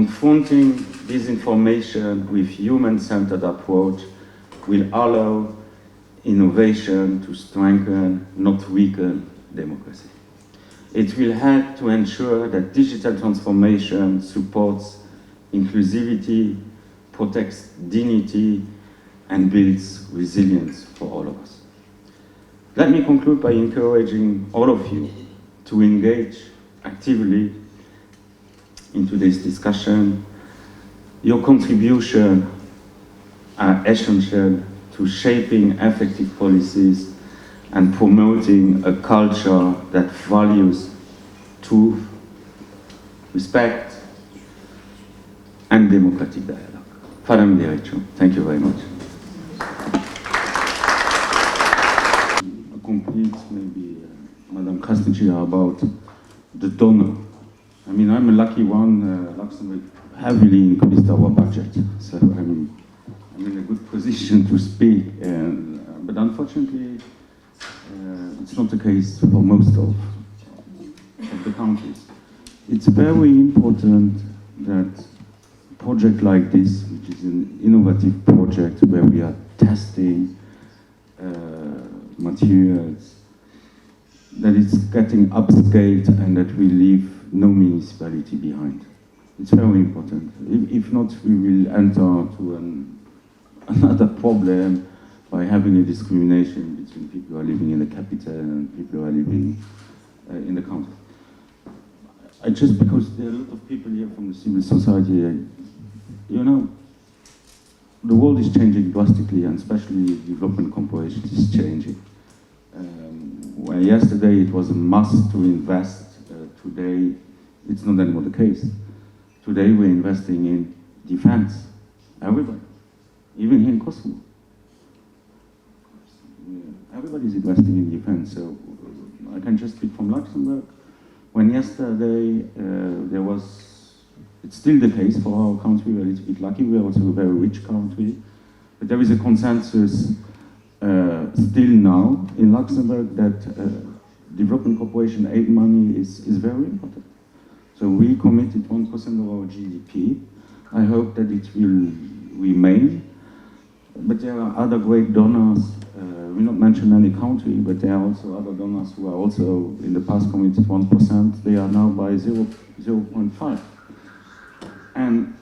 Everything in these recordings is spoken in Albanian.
Confronting disinformation with human-centered approach will allow innovation to strengthen, not weaken, democracy. It will help to ensure that digital transformation supports inclusivity, protects dignity, and builds resilience for all of us. Let me conclude by encouraging all of you to engage actively in today's discussion. Your contributions are essential to shaping effective policies and promoting a culture that values truth, respect, and democratic dialogue. Madam Director, thank you very much. Complete maybe Madam Krasniqi about the donor. I mean, I'm a lucky one. Luxembourg heavily increased our budget, so I'm in a good position to speak. But unfortunately, it's not the case for most of the countries. It's very important that a project like this, which is an innovative project where we are testing materials, that it's getting upscaled and that we leave no municipality behind. It's very important. If not, we will enter to another problem by having a discrimination between people who are living in the capital and people who are living in the country. Just because there are a lot of people here from the civil society, you know, the world is changing drastically, and especially development cooperation is changing. Where yesterday it was a must to invest, today it's not anymore the case. Today we're investing in defense, everybody, even here in Kosovo. Everybody's investing in defense, so I can just speak from Luxembourg. When yesterday there was, it's still the case for our country, we're a little bit lucky, we're also a very rich country, but there is a consensus still now in Luxembourg that development cooperation aid money is very important. So we committed 1% of our GDP. I hope that it will remain, but there are other great donors. We not mention any country, but there are also other donors who are also in the past committed 1%. They are now by 0.5. And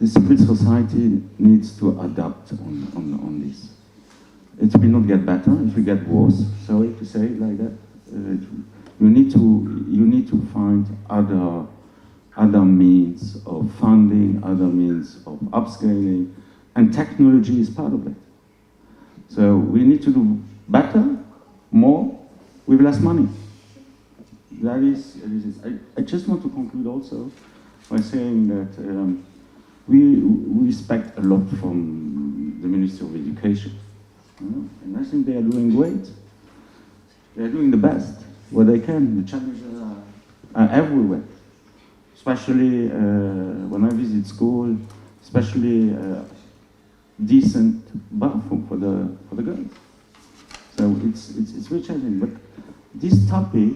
the civil society needs to adapt on this. It will not get better, it will get worse, sorry to say it like that. You need to find other means of funding, other means of upscaling, and technology is part of it. So we need to do better, more, with less money. That is I just want to conclude also by saying that we expect a lot from the Ministry of Education. And I think they are doing great. They are doing the best, what they can. The challenges are everywhere. Especially when I visit school, especially decent bathroom for the girls. So it's very challenging. But this topic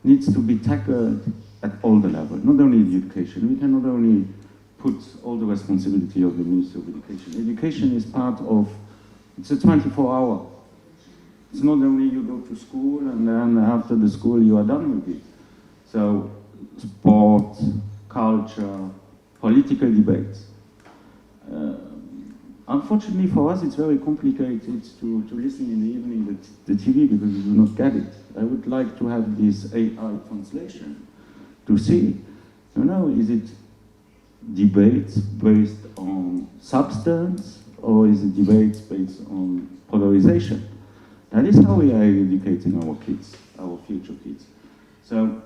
needs to be tackled at all the levels, not only education. We cannot only put all the responsibility of the Ministry of Education. Education is part of, it's a 24-hour. It's not only you go to school and then after the school you are done with it. So sport, culture, political debates. Unfortunately for us, it's very complicated to listen in the evening the TV because we do not get it. I would like to have this AI translation to see, you know, is it debates based on substance or is it debates based on polarization? That is how we are educating our kids, our future kids. So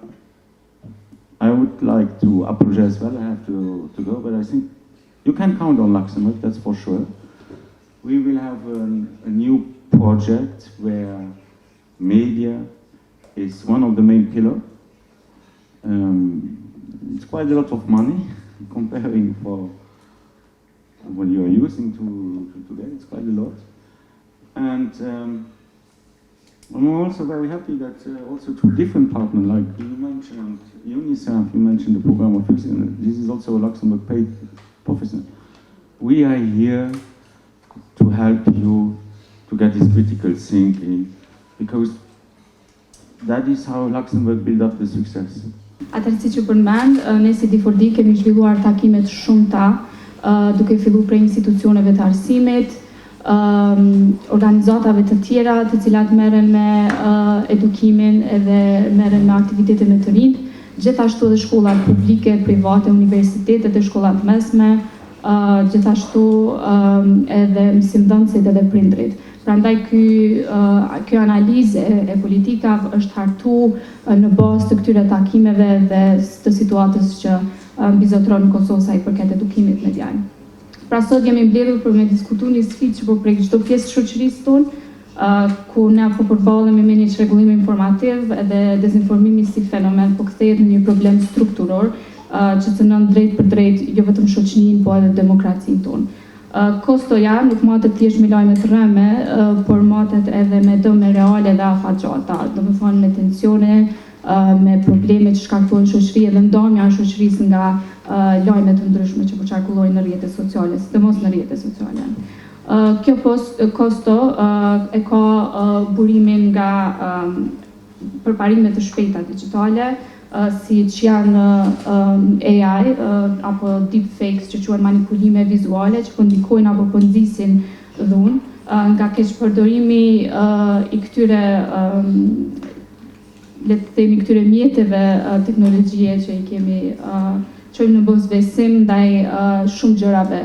I would like to apologize, well, I have to go, but I think you can count on Luxembourg, that's for sure. We will have a new project where media is one of the main pillars. It's quite a lot of money comparing for what you are using to today, it's quite a lot. And I'm also very happy that also two different partners, like you mentioned UNICEF, you mentioned the program of this is also a Luxembourg paid professional. We are here to help you to get this critical thinking, because that is how Luxembourg build up the success. Atëherë siç u përmend, ne si D4D kemi zhvilluar takime të shumta, duke filluar prej institucioneve të arsimit, organizatave të tjera të cilat merren me edukimin edhe merren me aktivitete me të rinj, gjithashtu edhe shkollat publike, private, universitetet dhe shkollat mesme, gjithashtu edhe mësimdhënësit edhe prindrit. Prandaj kjo analizë e politikave është hartu në bazë të këtyre takimeve dhe të situatës që mbizotron në Kosovë sa i përket edukimit medial. Pra sot jemi mbledhur për me diskutu një sfidë që po prek çdo pjesë shoqërisë tonë, ku ne po përballemi me një çrregullim informativ edhe dezinformimi si fenomen po kthehet në një problem strukturor që cënon drejt për drejt jo vetëm shoqërinë, po edhe demokracinë tonë. Kostoja nuk matet thjesht me lajme të rreme, por matet edhe me dëme reale dhe afatgjata, domethënë me tensione, me probleme që shkaktojnë shoqëri edhe ndarja e shoqërisë nga lajme të ndryshme që po qarkullojnë në rrjetet sociale, sidomos në rrjetet sociale. Kjo kosto e ka burimin nga përparimet të shpejta digjitale, siç janë AI apo deepfakes që quhen manipulime vizuale që po ndikojnë apo po nxisin dhunë, nga keqpërdorimi i këtyre le të themi këtyre mjeteve teknologjie që i kemi çojmë në bosbesim ndaj shumë gjërave,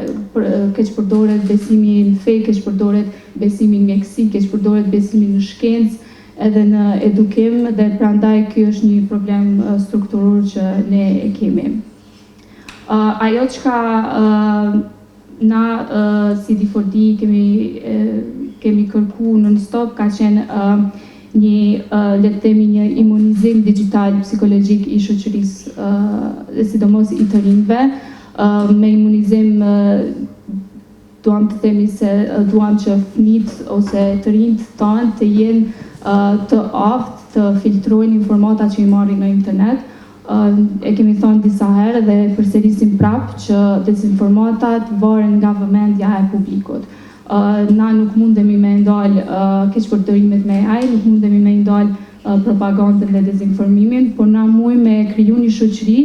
keqpërdoret besimi në fe, keqpërdoret besimi në mjeksi, keqpërdoret besimi në shkencë, edhe në edukim, dhe prandaj ky është një problem strukturor që ne e kemi. Ajo çka na si D4D kemi kërku non-stop ka qenë le të themi një imunizim digital psikologjik i shoqërisë, sidomos i të rinjve. Me imunizim duam të themi se duam që fëmijët ose të rinjt tanë të jenë të aftë të filtrojnë informatat që i marrin në internet. E kemi thënë disa herë dhe përsërisim prapë që dezinformatat varen nga vëmendja e publikut. Na nuk mundemi me ndalë keqpërdorimet me AI, nuk mundemi me ndalë propagandën dhe dezinformimin, por na mujmë me kriju një shoqëri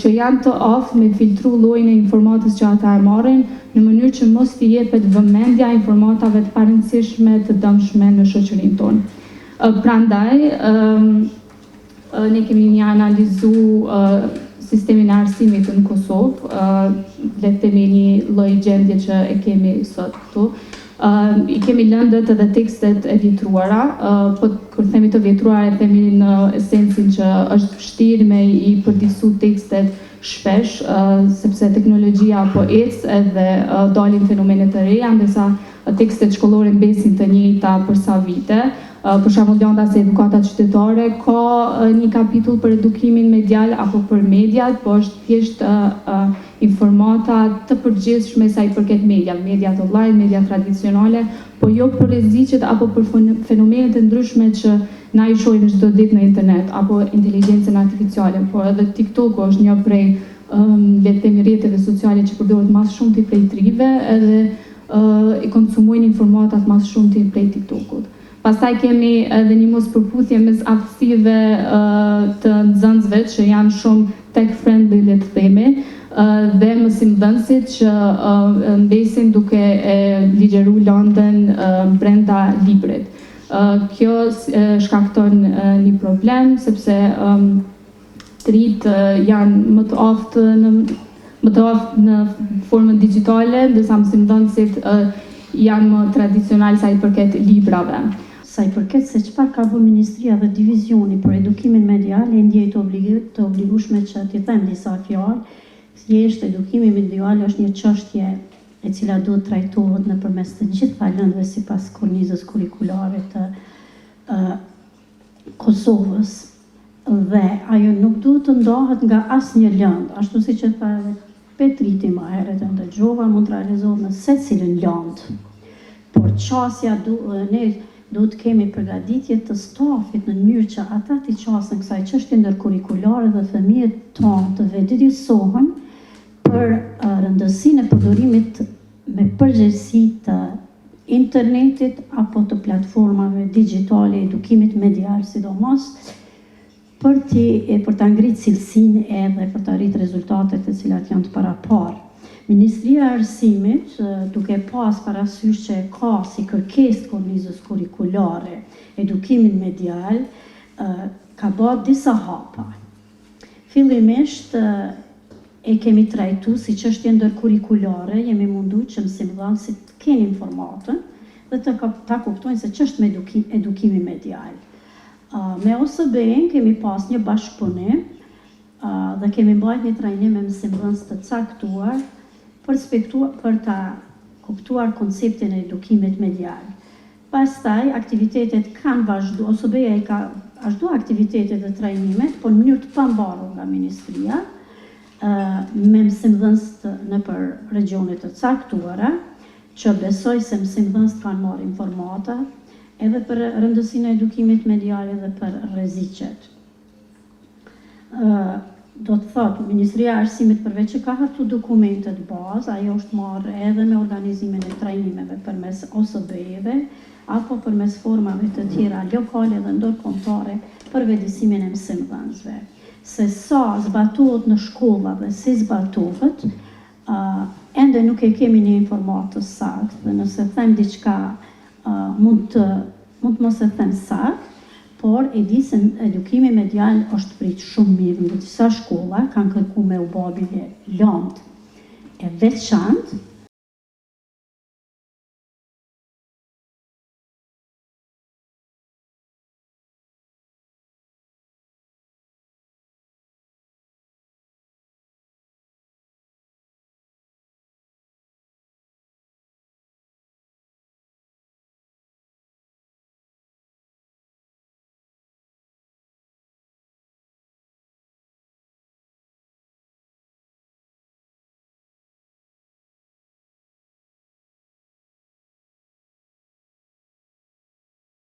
që janë të aftë me filtru llojin e informatës që ata e marrin, në mënyrë që mos t'i jepet vëmendja informatave të parëndësishme të dëmshme në shoqërinë tonë. Prandaj, ne kemi një analizu sistemin e arsimit në Kosovë, le të themi një lloj gjendje që e kemi sot këtu. I kemi lëndët edhe tekstet e vjetruara, po kur themi të vjetruara e themi në esencin që është vështirë me i përdisu tekstet shpesh, sepse teknologjia po ecë edhe dalin fenomene të reja, ndërsa tekstet shkollore mbesin të njëjta për sa vite. Për shembull, lënda se edukata qytetare ka një kapitull për edukimin medial apo për mediat, po është thjesht informata të përgjithshme sa i përket mediat online, mediat tradicionale, po jo për rreziqet apo për fenomenet e ndryshme që na i shohim çdo ditë në internet, apo inteligjencën artificiale, por edhe TikTok është një prej le të themi rrjeteve sociale që përdoret më shumë prej trive, edhe i konsumojnë informatat më shumë prej TikTokut. Pastaj kemi edhe një mospërputhje mes aftësive të nxënësve që janë shumë tech-friendly, le të themi, dhe mësimdhënësit që mbesin duke ligjeru lëndën brenda librit. Kjo shkakton një problem, sepse të rinjt janë më të aftë në formën digjitale, ndërsa mësimdhënësit janë më tradicional sa i përket librave. Sa i përket se çfarë ka bërë Ministria dhe Divizioni për edukimin medial, e ndjej të obligueshme që t'i them disa fjalë. Thjesht edukimi medial është një çështje e cila duhet trajtohet nëpërmes të gjitha lëndëve sipas kornizës kurrikulare të Kosovës. Dhe ajo nuk duhet të ndahet nga asnjë lëndë, ashtu siç e tha edhe Petriti më herët, e ndëgjova, mund të realizohet në secilën lëndë. Por qasja ne duhet kemi përgatitje të stafit në mënyrë që ata të qasën kësaj çështje ndërkurrikulare dhe fëmijët tonë të vetëdijsohen për rëndësinë e përdorimit me përgjegjësi të internetit apo të platformave digjitale, edukimit medial, sidomos për ta ngritë cilësinë edhe për ta arritur rezultatet e cilat janë të paraparë. Ministria e Arsimit, duke pas parasysh që ka si kërkesë të kornizës kurrikulare edukimin medial, ka bërë disa hapa. Fillimisht e kemi trajtu si çështje ndërkurrikulare, jemi mundu që mësimdhënësit të kenë informatën dhe ta kuptojnë se ç'është me edukimi medial. Me OSB-n kemi pas një bashkëpunim dhe kemi mbajtur një trajnim me mësimdhënës të caktuar për ta kuptuar konceptin e edukimit medial. Pastaj aktivitetet kanë vazhduar, OSB-ja i ka vazhduar aktivitetet dhe trajnimet, por në mënyrë të pambarur nga ministria, me mësimdhënës nëpër regione të caktuara, që besoj se mësimdhënësit kanë marrë informata edhe për rëndësinë e edukimit medial dhe për rreziqet. Do të thotë, Ministria e Arsimit përveç që ka hartu dokumentet bazë, ajo është marrë edhe me organizimin e trajnimeve përmes OSB-jeve apo përmes formave të tjera lokale dhe ndërkombëtare për vetëdijsimin e mësimdhënësve. Se sa zbatohet në shkolla dhe si zbatohet, ende nuk e kemi një informatë të saktë dhe nëse them diçka mund të mos e them saktë, por e di se edukimi medial është prit shumë mirë në disa shkolla, kanë kërkuar me u bë bile lëndë e veçantë